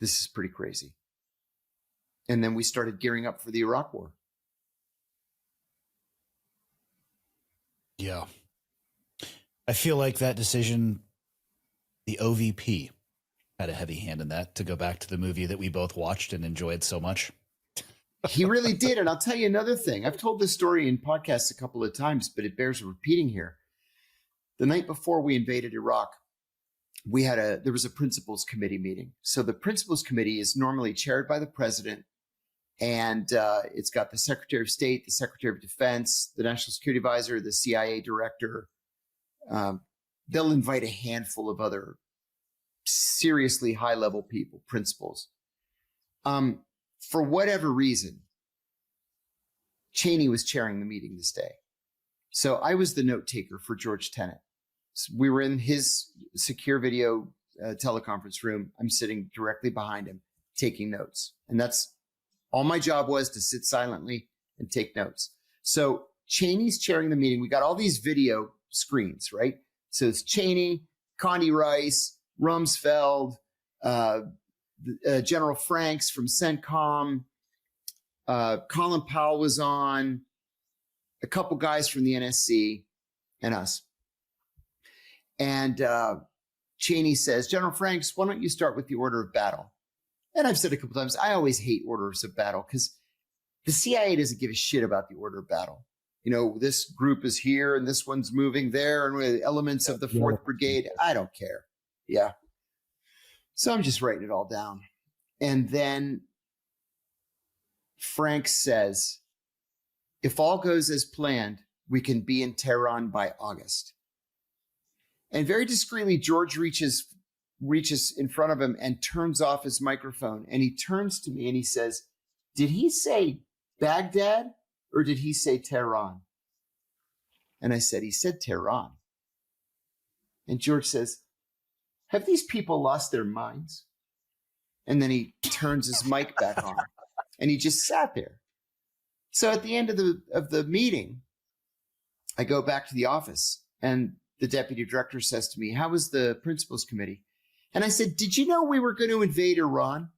this is pretty crazy. And then we started gearing up for the Iraq War. Yeah. I feel like that decision, the OVP had a heavy hand in that, to go back to the movie that we both watched and enjoyed so much. He really did. And I'll tell you another thing. I've told this story in podcasts a couple of times, but it bears repeating here. The night before we invaded Iraq, there was a principals committee meeting. So the principals committee is normally chaired by the president, and it's got the Secretary of State, the Secretary of Defense, the National Security Advisor, the CIA director. They'll invite a handful of other seriously high-level people, principals. For whatever reason, Cheney was chairing the meeting this day. So I was the note taker for George Tenet. So we were in his secure video teleconference room. I'm sitting directly behind him, taking notes. And that's all my job was, to sit silently and take notes. So Cheney's chairing the meeting. We got all these video screens, right? So it's Cheney, Condi Rice, Rumsfeld, General Franks from CENTCOM, Colin Powell was on, a couple guys from the NSC, and us. And Cheney says, General Franks, why don't you start with the order of battle? And I've said a couple times, I always hate orders of battle because the CIA doesn't give a shit about the order of battle. You know, this group is here and this one's moving there, and with elements of the 4th Brigade. I don't care. Yeah. So I'm just writing it all down. And then Frank says, if all goes as planned, we can be in Tehran by August. And very discreetly, George reaches in front of him and turns off his microphone. And he turns to me and he says, did he say Baghdad or did he say Tehran? And I said, he said Tehran. And George says, have these people lost their minds? And then he turns his mic back on and he just sat there. So at the end of the meeting, I go back to the office and the deputy director says to me, how was the principals committee? And I said, did you know we were going to invade Iran?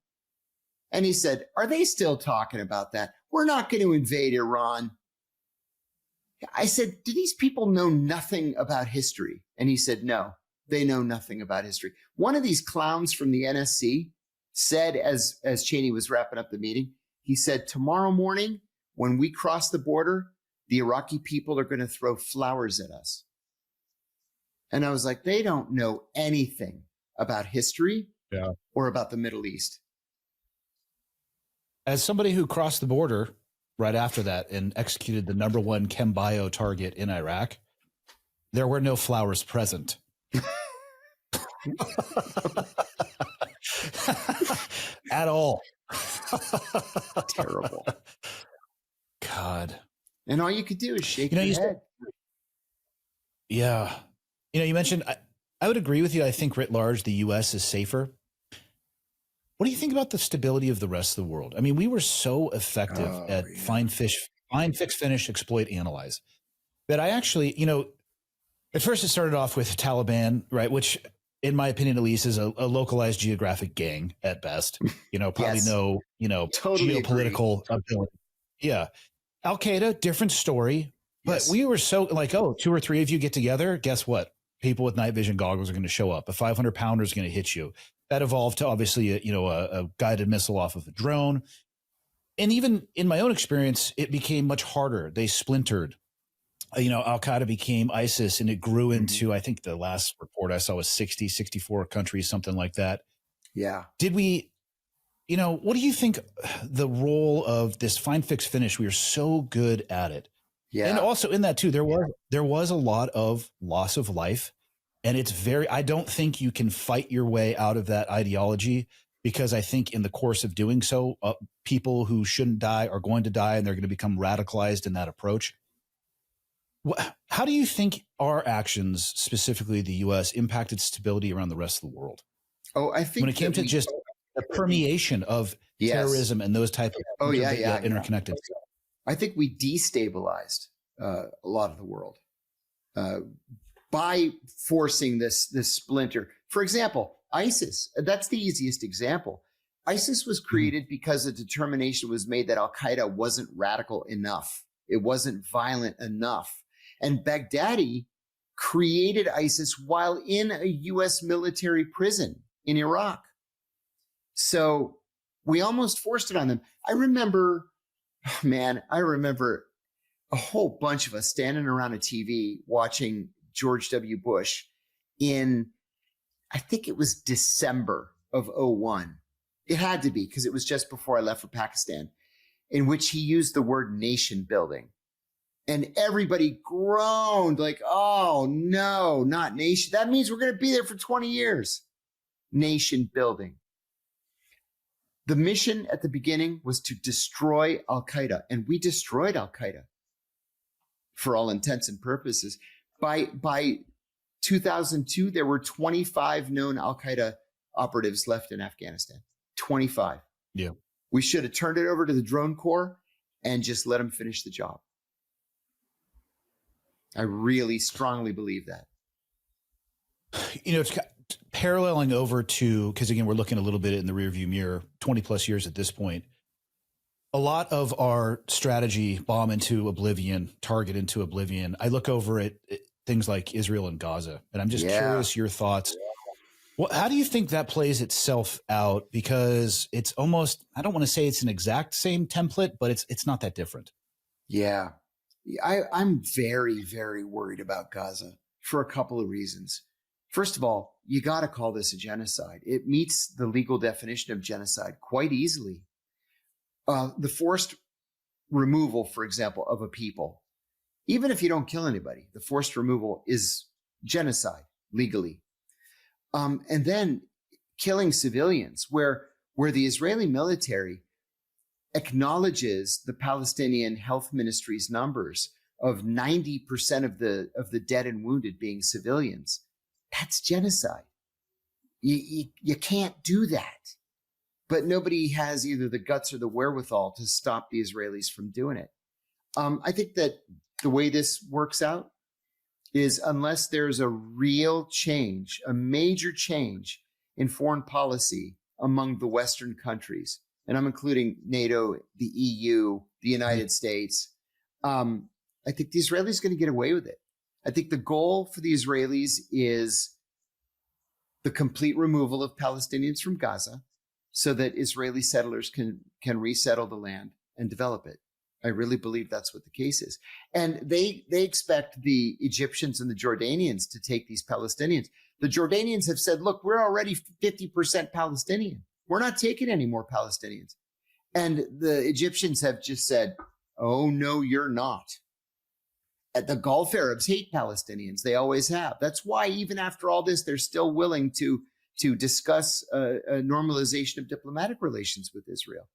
And he said, are they still talking about that? We're not going to invade Iran. I said, do these people know nothing about history? And he said, no, they know nothing about history. One of these clowns from the NSC said, as Cheney was wrapping up the meeting, he said, tomorrow morning, when we cross the border, the Iraqi people are going to throw flowers at us. And I was like, they don't know anything about history or about the Middle East. As somebody who crossed the border right after that and executed the #1 chem bio target in Iraq, there were no flowers present. At all. Terrible. God. And all you could do is shake your head. Yeah. You know, you mentioned, I would agree with you. I think writ large, the U.S. is safer. What do you think about the stability of the rest of the world? I mean, we were so effective at find, fix, finish, exploit, analyze that I actually, you know, at first it started off with Taliban, right? Which, in my opinion, at least, is a localized geographic gang at best. You know, probably no, you know, totally geopolitical ability. Yeah. Al-Qaeda, different story. But we were so like, oh, 2 or 3 of you get together. Guess what? People with night vision goggles are going to show up. A 500-pounder is going to hit you. That evolved to obviously, a guided missile off of a drone. And even in my own experience, it became much harder. They splintered. Al-Qaeda became ISIS, and it grew into, I think the last report I saw was 60, 64 countries, something like that. Yeah. Did we, what do you think the role of this find, fix, finish? We are so good at it. Yeah. And also in that too, there was a lot of loss of life. And I don't think you can fight your way out of that ideology, because I think in the course of doing so, people who shouldn't die are going to die, and they're going to become radicalized in that approach. How do you think our actions, specifically the U.S., impacted stability around the rest of the world? Oh, I think when it came to just the permeation of terrorism and those type of interconnected. I think we destabilized a lot of the world by forcing this splinter. For example, ISIS. That's the easiest example. ISIS was created because a determination was made that Al-Qaeda wasn't radical enough. It wasn't violent enough. And Baghdadi created ISIS while in a U.S. military prison in Iraq. So we almost forced it on them. I remember a whole bunch of us standing around a TV watching George W. Bush in, I think it was December of 2001. It had to be because it was just before I left for Pakistan, in which he used the word nation building. And everybody groaned like, oh, no, not nation. That means we're going to be there for 20 years. Nation building. The mission at the beginning was to destroy Al-Qaeda, and we destroyed Al-Qaeda for all intents and purposes. By 2002, there were 25 known Al-Qaeda operatives left in Afghanistan. 25. Yeah. We should have turned it over to the drone corps and just let them finish the job. I really strongly believe that. You know, it's paralleling over to, because again, we're looking a little bit in the rearview mirror, 20 plus years at this point. A lot of our strategy, bomb into oblivion, target into oblivion. I look over at things like Israel and Gaza, and I'm just curious your thoughts. Well, how do you think that plays itself out? Because it's almost, I don't want to say it's an exact same template, but it's not that different. Yeah. I'm very, very worried about Gaza for a couple of reasons. First of all, you got to call this a genocide. It meets the legal definition of genocide quite easily. The forced removal, for example, of a people, even if you don't kill anybody, the forced removal is genocide legally. And then killing civilians, where the Israeli military acknowledges the Palestinian Health Ministry's numbers of 90% of the dead and wounded being civilians. That's genocide. You can't do that. But nobody has either the guts or the wherewithal to stop the Israelis from doing it. I think that the way this works out is unless there's a real change, a major change in foreign policy among the Western countries, and I'm including NATO, the EU, the United States, I think the Israelis are going to get away with it. I think the goal for the Israelis is the complete removal of Palestinians from Gaza so that Israeli settlers can resettle the land and develop it. I really believe that's what the case is. And they expect the Egyptians and the Jordanians to take these Palestinians. The Jordanians have said, look, we're already 50% Palestinian. We're not taking any more Palestinians. And the Egyptians have just said, oh, no, you're not. The Gulf Arabs hate Palestinians. They always have. That's why even after all this, they're still willing to discuss a normalization of diplomatic relations with Israel.